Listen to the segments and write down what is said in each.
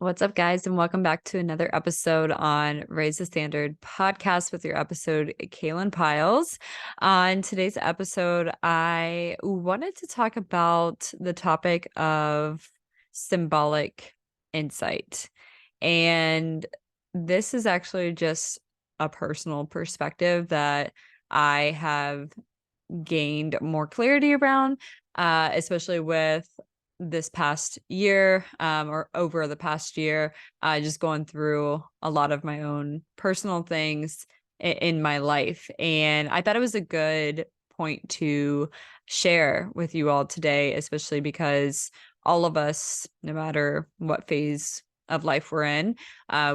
What's up, guys, and welcome back to another episode on Raise the Standard podcast with your episode, Kaylin Piles. On today's episode, I wanted to talk about the topic of symbolic insight. And this is actually just a personal perspective that I have gained more clarity around, especially with this past year, or over the past year, just going through a lot of my own personal things in my life. And I thought it was a good point to share with you all today, especially because all of us, no matter what phase of life we're in,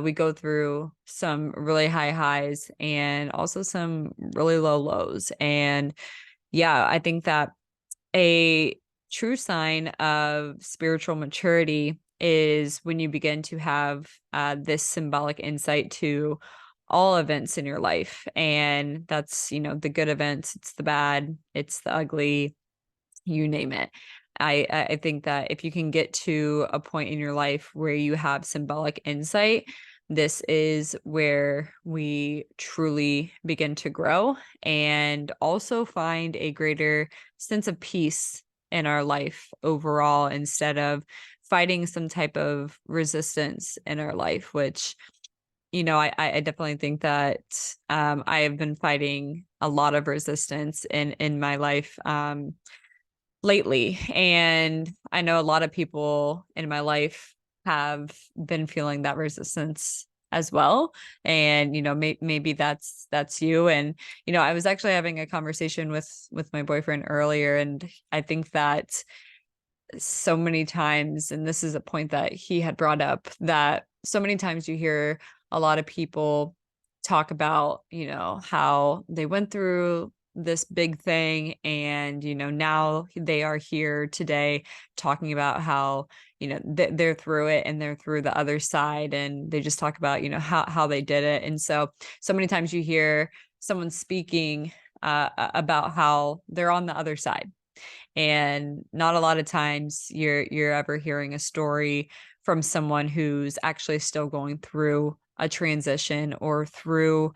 we go through some really high highs and also some really low lows. And yeah, I think that a true sign of spiritual maturity is when you begin to have this symbolic insight to all events in your life. And that's, the good events, it's the bad, it's the ugly, you name it. I think that if you can get to a point in your life where you have symbolic insight, this is where we truly begin to grow and also find a greater sense of peace in our life overall, instead of fighting some type of resistance in our life, which, I definitely think that I have been fighting a lot of resistance in my life lately. And I know a lot of people in my life have been feeling that resistance as well. And, maybe that's you. And, I was actually having a conversation with my boyfriend earlier, and I think that so many times, and this is a point that he had brought up, that so many times you hear a lot of people talk about, how they went through this big thing, and now they are here today talking about how they're through it and they're through the other side, and they just talk about how they did it. And so many times you hear someone speaking about how they're on the other side, and not a lot of times you're ever hearing a story from someone who's actually still going through a transition or through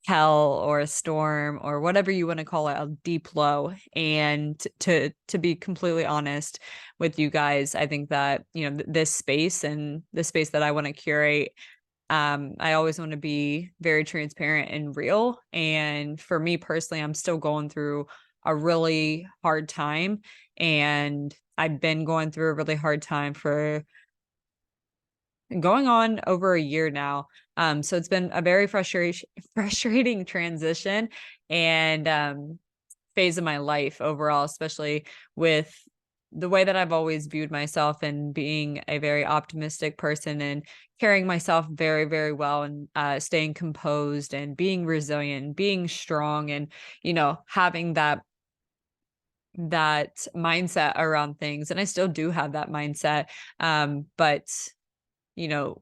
hell or a storm or whatever you want to call it, a deep low. And to be completely honest with you guys, I think that this space and the space that I want to curate, I always want to be very transparent and real. And for me personally, I'm still going through a really hard time, and I've been going through a really hard time for going on over a year now. So it's been a very frustrating transition and phase of my life overall, especially with the way that I've always viewed myself and being a very optimistic person and carrying myself very, very well, and staying composed and being resilient, being strong, and having that mindset around things. And I still do have that mindset, but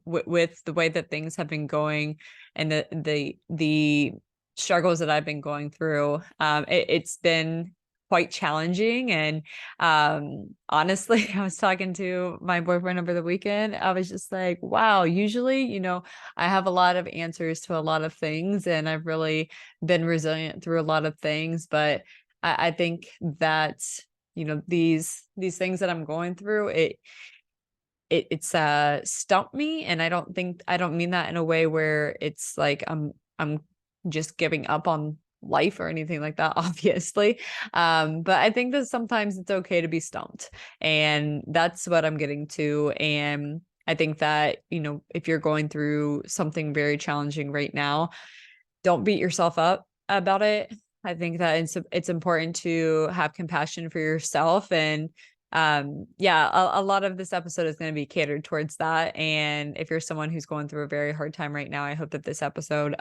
with the way that things have been going and the struggles that I've been going through, it's been quite challenging. And honestly, I was talking to my boyfriend over the weekend. I was just like, wow, usually, I have a lot of answers to a lot of things, and I've really been resilient through a lot of things. But I think that, these things that I'm going through, it's stumped me. And I don't mean that in a way where it's like I'm just giving up on life or anything like that, obviously. But I think that sometimes it's okay to be stumped, and that's what I'm getting to. And I think that, if you're going through something very challenging right now, don't beat yourself up about it. I think that it's important to have compassion for yourself. And yeah, a lot of this episode is going to be catered towards that. And if you're someone who's going through a very hard time right now, I hope that this episode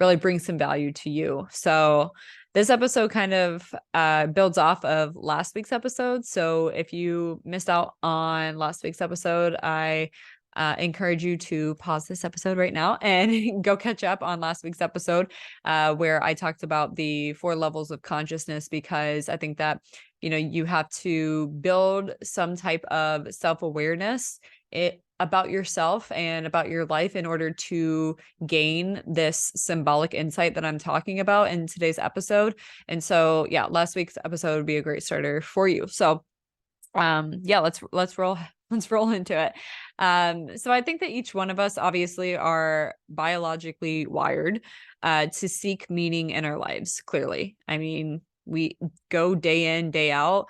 really brings some value to you. So this episode kind of builds off of last week's episode. So if you missed out on last week's episode, I encourage you to pause this episode right now and go catch up on last week's episode, where I talked about the 4 levels of consciousness, because I think that, you have to build some type of self-awareness about yourself and about your life in order to gain this symbolic insight that I'm talking about in today's episode. And so, yeah, last week's episode would be a great starter for you. So, yeah, let's roll into it. So I think that each one of us obviously are biologically wired to seek meaning in our lives. Clearly, I mean, we go day in, day out,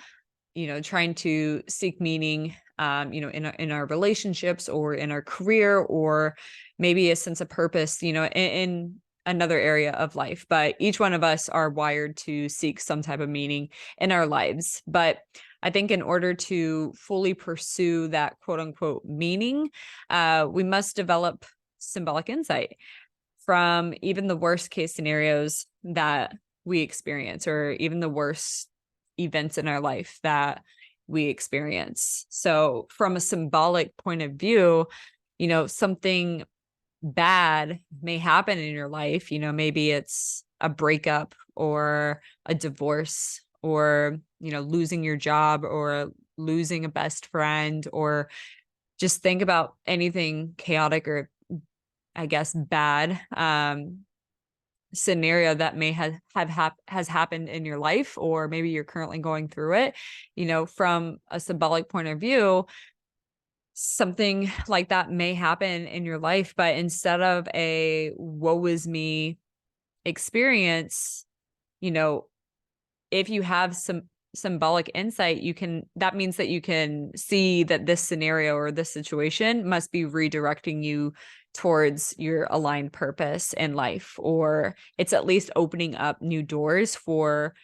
trying to seek meaning, in our relationships or in our career, or maybe a sense of purpose, in another area of life. But each one of us are wired to seek some type of meaning in our lives. But I think in order to fully pursue that quote unquote meaning, we must develop symbolic insight from even the worst case scenarios that we experience, or even the worst events in our life that we experience. So from a symbolic point of view, something bad may happen in your life. Maybe it's a breakup or a divorce, or, losing your job, or losing a best friend, or just think about anything chaotic or, I guess, bad scenario that may has happened in your life, or maybe you're currently going through it. From a symbolic point of view, something like that may happen in your life, but instead of a woe is me experience, you know, if you have some symbolic insight, that means that you can see that this scenario or this situation must be redirecting you towards your aligned purpose in life, or it's at least opening up new doors for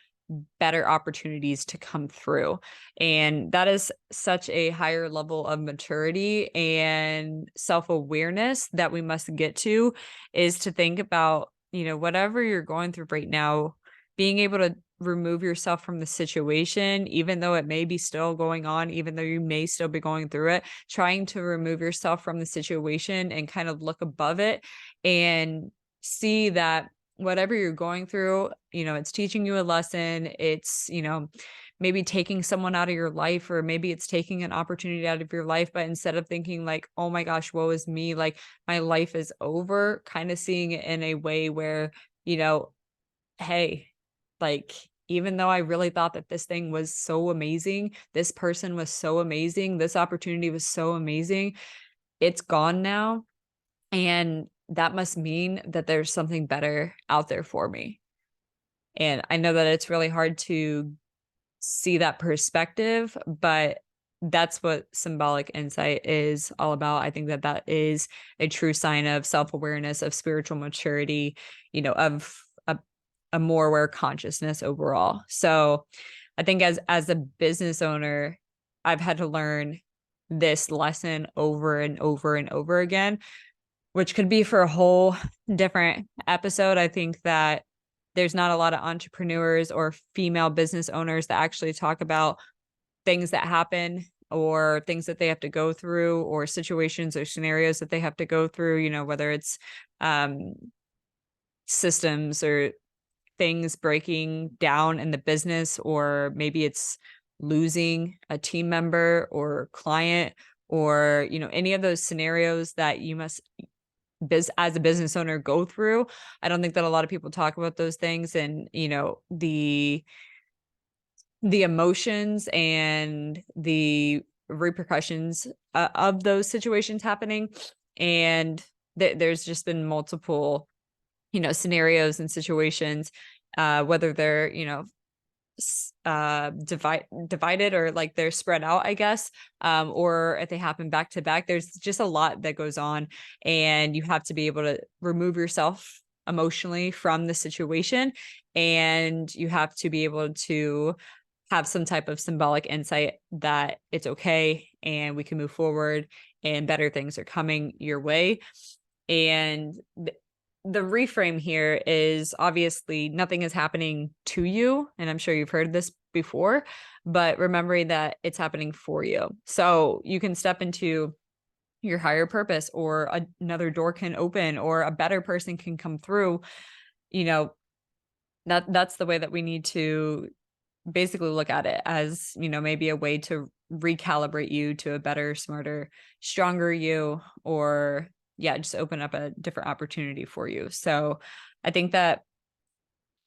better opportunities to come through. And that is such a higher level of maturity and self-awareness that we must get to, is to think about, whatever you're going through right now, being able to remove yourself from the situation, even though it may be still going on, even though you may still be going through it, trying to remove yourself from the situation and kind of look above it and see that whatever you're going through, it's teaching you a lesson. It's, maybe taking someone out of your life, or maybe it's taking an opportunity out of your life. But instead of thinking like, oh my gosh, woe is me, like my life is over, kind of seeing it in a way where, hey, like, even though I really thought that this thing was so amazing, this person was so amazing, this opportunity was so amazing, it's gone now. And that must mean that there's something better out there for me. And I know that it's really hard to see that perspective, but that's what symbolic insight is all about. I think that that is a true sign of self-awareness, of spiritual maturity, of a more aware consciousness overall. So I think as a business owner, I've had to learn this lesson over and over and over again, which could be for a whole different episode. I think that there's not a lot of entrepreneurs or female business owners that actually talk about things that happen, or things that they have to go through, or situations or scenarios that they have to go through, whether it's systems or things breaking down in the business, or maybe it's losing a team member or client, or, any of those scenarios that you must as a business owner go through. I don't think that a lot of people talk about those things, and, the emotions and the repercussions of those situations happening. And there's just been multiple, scenarios and situations, whether they're, divided, or like they're spread out, I guess, or if they happen back to back. There's just a lot that goes on, and you have to be able to remove yourself emotionally from the situation, and you have to be able to have some type of symbolic insight that it's okay and we can move forward and better things are coming your way. And the reframe here is, obviously nothing is happening to you, and I'm sure you've heard this before, but remembering that it's happening for you. So you can step into your higher purpose, or another door can open, or a better person can come through. That's the way that we need to basically look at it, as, maybe a way to recalibrate you to a better, smarter, stronger you, or just open up a different opportunity for you. So I think that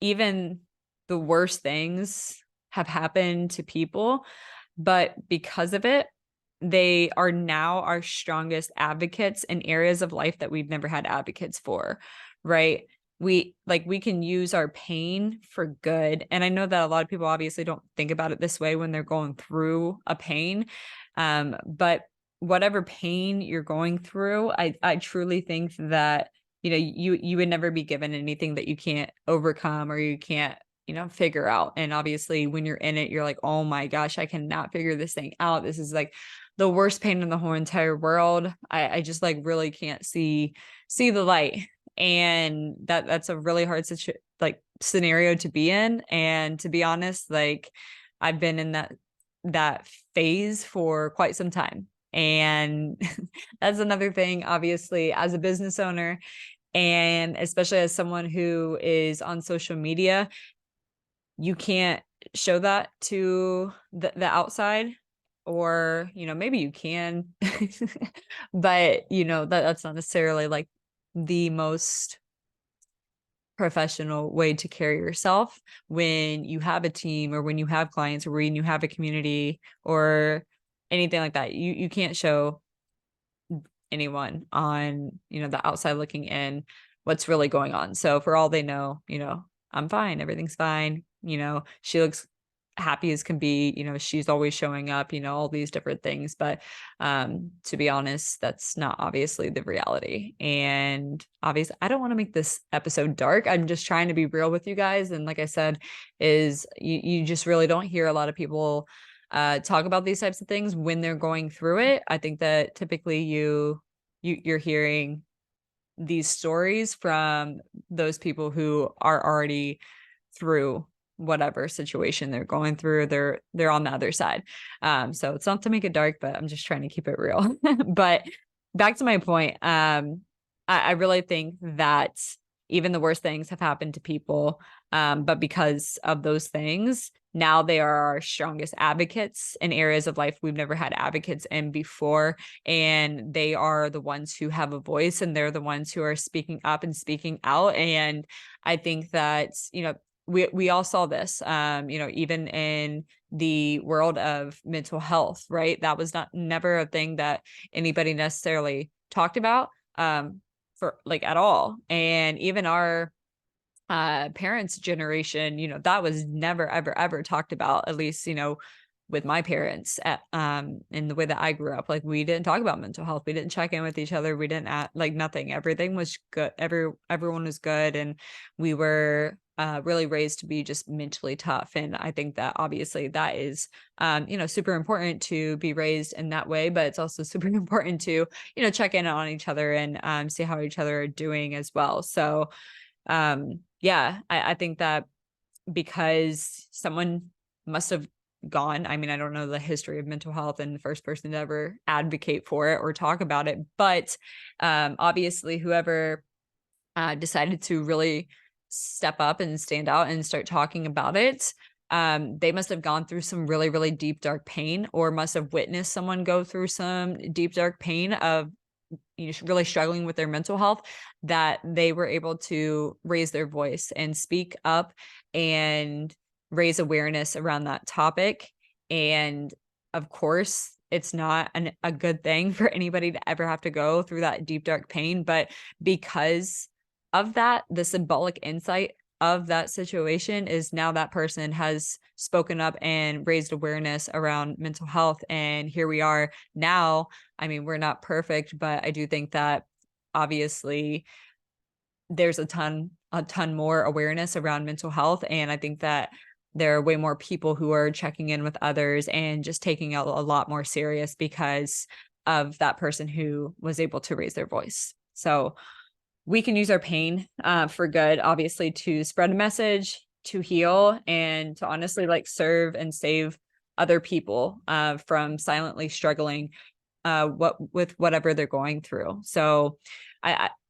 even the worst things have happened to people, but because of it, they are now our strongest advocates in areas of life that we've never had advocates for, right? We can use our pain for good. And I know that a lot of people obviously don't think about it this way when they're going through a pain. But whatever pain you're going through, I truly think that, you would never be given anything that you can't overcome or you can't, figure out. And obviously when you're in it, you're like, oh my gosh, I cannot figure this thing out. This is like the worst pain in the whole entire world. I just like really can't see the light. And that's a really hard scenario to be in. And to be honest, like I've been in that phase for quite some time. And that's another thing, obviously, as a business owner, and especially as someone who is on social media, you can't show that to the outside, or maybe you can, but that's not necessarily like the most professional way to carry yourself when you have a team, or when you have clients, or when you have a community or anything like that. You can't show anyone on the outside looking in what's really going on. So for all they know, I'm fine, everything's fine, she looks happy as can be, she's always showing up, all these different things. But to be honest, that's not obviously the reality. And obviously I don't want to make this episode dark. I'm just trying to be real with you guys. And like I said, is you just really don't hear a lot of people talk about these types of things when they're going through it. I think that typically you're hearing these stories from those people who are already through whatever situation they're going through. They're on the other side. So it's not to make it dark, but I'm just trying to keep it real. But back to my point, I really think that even the worst things have happened to people. But because of those things, now they are our strongest advocates in areas of life we've never had advocates in before. And they are the ones who have a voice, and they're the ones who are speaking up and speaking out. And I think that, we all saw this, even in the world of mental health, right? That was never a thing that anybody necessarily talked about, for like at all. And even our parents' generation, that was never, ever, ever talked about, at least, with my parents in the way that I grew up. Like, we didn't talk about mental health. We didn't check in with each other. We didn't like nothing. Everything was good. Everyone was good. And we were really raised to be just mentally tough. And I think that obviously that is, super important to be raised in that way, but it's also super important to, check in on each other and see how each other are doing as well. So, I think that because someone must have gone, I mean, I don't know the history of mental health and the first person to ever advocate for it or talk about it, but obviously whoever decided to really step up and stand out and start talking about it, they must have gone through some really, really deep, dark pain, or must have witnessed someone go through some deep, dark pain of really struggling with their mental health, that they were able to raise their voice and speak up and raise awareness around that topic. And of course, it's not a good thing for anybody to ever have to go through that deep, dark pain. But because of that, the symbolic insight of that situation is now that person has spoken up and raised awareness around mental health. And here we are now. I mean, we're not perfect, but I do think that obviously there's a ton more awareness around mental health. And I think that there are way more people who are checking in with others and just taking it a lot more serious because of that person who was able to raise their voice. So we can use our pain for good, obviously, to spread a message, to heal, and to honestly serve and save other people from silently struggling with whatever they're going through. So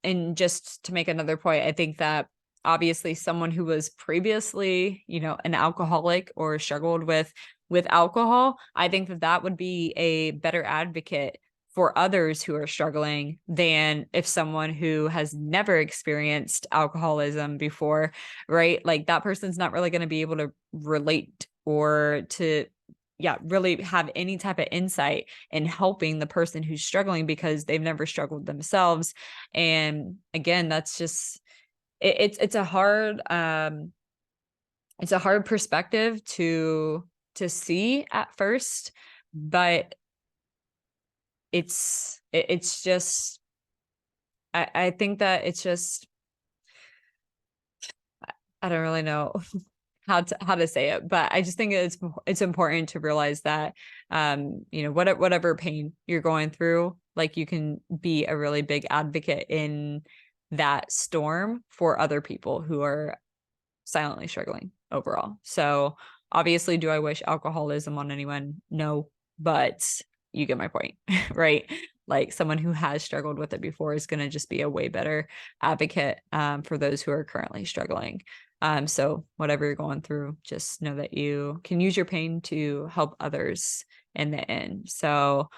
and just to make another point, I think that obviously someone who was previously, an alcoholic or struggled with with alcohol, I think that that would be a better advocate for others who are struggling than if someone who has never experienced alcoholism before, right? Like that person's not really going to be able to relate or to, yeah, really have any type of insight in helping the person who's struggling because they've never struggled themselves. And again, that's just, it's a hard, it's a hard perspective to see at first, but it's just I think that it's just I don't really know how to say it, but I just think it's important to realize that you know, whatever pain you're going through, like you can be a really big advocate in that storm for other people who are silently struggling overall. So obviously, do I wish alcoholism on anyone? No, but you get my point, right? Like someone who has struggled with it before is going to just be a way better advocate for those who are currently struggling. So whatever you're going through, just know that you can use your pain to help others in the end. So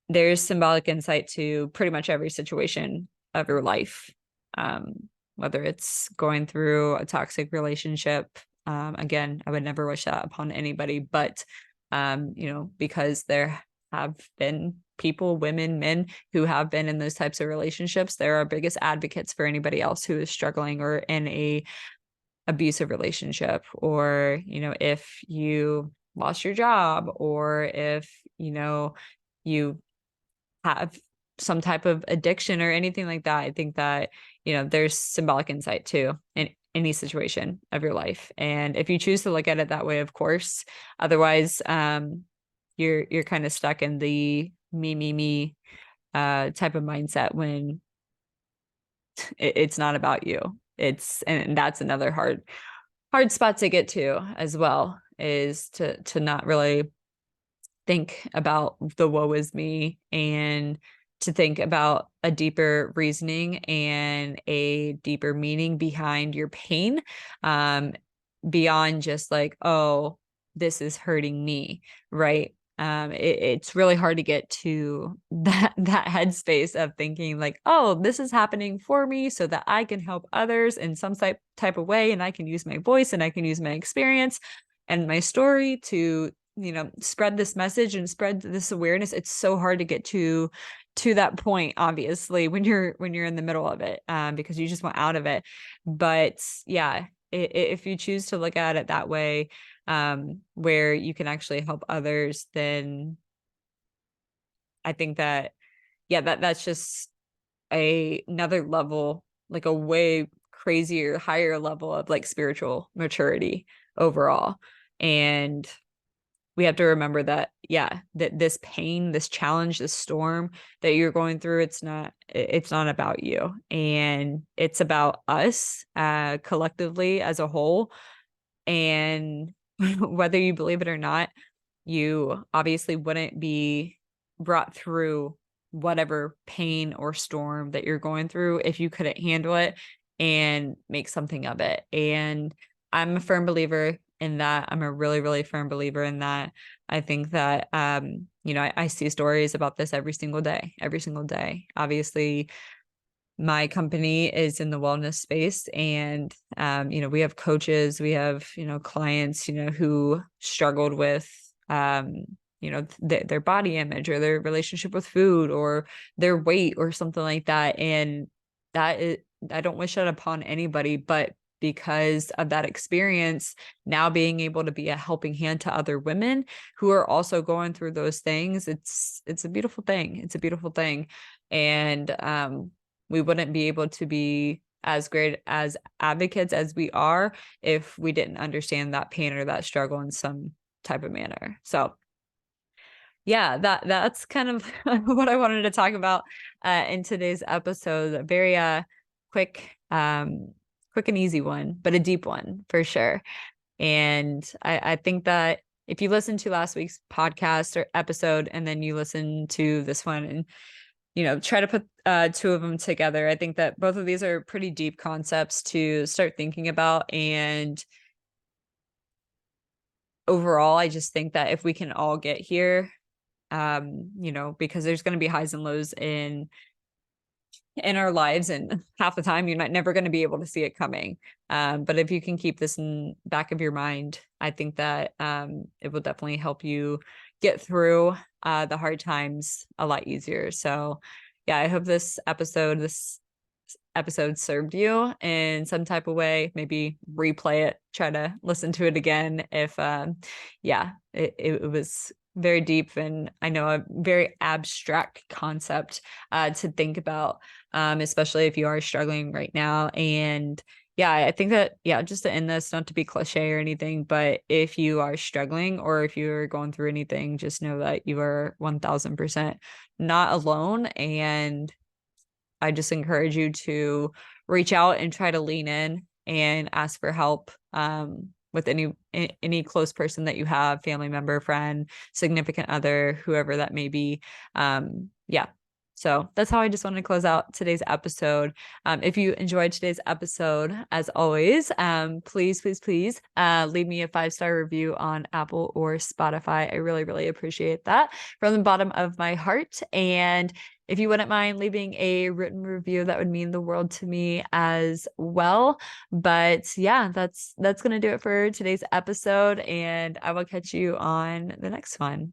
there's symbolic insight to pretty much every situation of your life. Whether it's going through a toxic relationship. Again, I would never wish that upon anybody, but you know, because there have been people, women, men who have been in those types of relationships, they're our biggest advocates for anybody else who is struggling or in a abusive relationship, or, you know, if you lost your job, or if, you know, you have some type of addiction or anything like that. I think that, you know, there's symbolic insight too in any situation of your life. And if you choose to look at it that way, of course, otherwise, you're kind of stuck in the me, type of mindset when it's not about you. And that's another hard spot to get to as well, is to not really think about the woe is me, and to think about a deeper reasoning and a deeper meaning behind your pain, beyond just like, oh, this is hurting me, right? It's really hard to get to that headspace of thinking like, oh, this is happening for me so that I can help others in some type of way, and I can use my voice and I can use my experience and my story to, you know, spread this message and spread this awareness. It's so hard to get to that point, obviously, when you're in the middle of it, because you just want out of it. But yeah, if you choose to look at it that way, where you can actually help others, then I think that, yeah, that's just another level, like a way crazier, higher level of like spiritual maturity overall. And we have to remember that, yeah, that this pain, this challenge, this storm that you're going through, it's not about you, and it's about us, collectively as a whole. And whether you believe it or not, you obviously wouldn't be brought through whatever pain or storm that you're going through if you couldn't handle it and make something of it. And I'm a firm believer in that. I'm a really, really firm believer in that. I think that, you know, I see stories about this every single day, every single day. Obviously, my company is in the wellness space, and you know, we have coaches, we have, you know, clients, you know, who struggled with you know, their body image or their relationship with food or their weight or something like that. And that is, I don't wish that upon anybody, but because of that experience, now being able to be a helping hand to other women who are also going through those things, it's a beautiful thing. It's a beautiful thing. And we wouldn't be able to be as great as advocates as we are if we didn't understand that pain or that struggle in some type of manner. So yeah, that's kind of what I wanted to talk about in today's episode. A very quick quick and easy one, but a deep one for sure. And I think that if you listen to last week's podcast or episode and then you listen to this one and, you know, try to put two of them together, I think that both of these are pretty deep concepts to start thinking about. And overall, I just think that if we can all get here, because there's going to be highs and lows in our lives, and half the time you're never going to be able to see it coming. But if you can keep this in back of your mind, I think that it will definitely help you get through the hard times a lot easier. So yeah, I hope this episode served you in some type of way. Maybe replay it, try to listen to it again if it was very deep, and I know a very abstract concept to think about, especially if you are struggling right now. And yeah, I think that, yeah, just to end this, not to be cliche or anything, but if you are struggling or if you're going through anything, just know that you are 1000% not alone. And I just encourage you to reach out and try to lean in and ask for help with any close person that you have, family member, friend, significant other, whoever that may be. Yeah. So that's how I just wanted to close out today's episode. If you enjoyed today's episode, as always, please, please, please leave me a 5-star review on Apple or Spotify. I really, really appreciate that from the bottom of my heart. And if you wouldn't mind leaving a written review, that would mean the world to me as well. But yeah, that's going to do it for today's episode, and I will catch you on the next one.